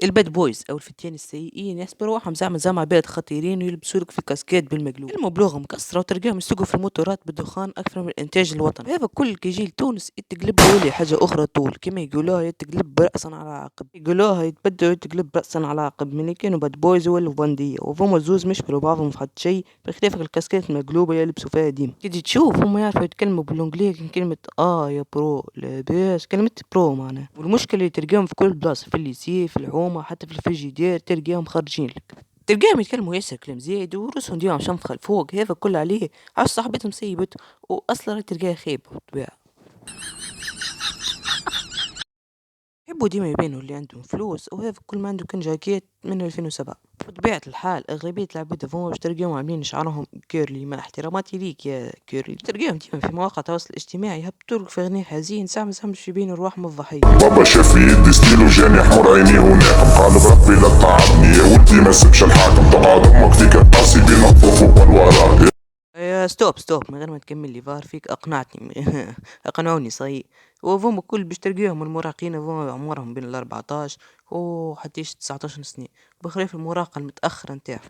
الباد بويز أو الفتيان السيئين يحسبوا رواحهم زعما عباد خطيرين ويلبسوا لك في كاسكيت بالمقلوب، يلموا بلوغ مكسرة وتلقاهم يسوقوا في الموتورات بالدخان أكثر من الإنتاج الوطني، هذا الكل كي يجي لتونس يتقلب يولي حاجة أخرى طول كيما يقولوها يتقلب رأسا على عقب، يقولوها يتبدلوا يتقلب رأسا على عقب ملي كانوا باد بويز ولاو بندية وفما زوز مشبلوا بعضهم في حد شي بخلاف الكاسكيت المقلوبة يلبسوا فيها ديما، كي تجي تشوف هما يعرفوا يتكلموا بالانجلي كلمة يا برو لاباس كلمة برو معناها، والمشكلة اللي تلقاهم في كل بلاصة في الليسي في الحومة حتى في الفريجيدير تلقاهم خارجين لك، تلقاهم يتكلموا ياسر كلام زايد وراسهم ديما شنفخة لفوق هذا كل عليه عاش صاحبتهم سيبت واصلا تلقاه خيب بالطبيعة. يحبوا ديما يبينوا اللي عندهم فلوس وهذا كل ما عنده كان جاكيت من 2007. بطبيعة الحال أغلبية العباد هذوما باش تلقاهم عاملين شعرهم كيرلي مع احتراماتي ليك يا كيرلي تلقاهم ديما في مواقع التواصل الاجتماعي يهبطولك في أغنية حزين ساعة باش يبينوا رواحهم الضحية. بابا شاف في يدي ستيلو جاني حمر عيني وناقم قال بربي لا تطعمني يا ولدي ما سبش الحاكم تقعد امك فيك الطاسي بين الطوف والوراء. ستوب من غير ما تكمل لي ظهر فيك أقنعتني أقنعوني صحيح وهم كل باش تلقاهم المراهقين هذوما عمرهم بين 14 وحتى 19 سنة بخلاف المراهقة المتأخرة نتاعهم.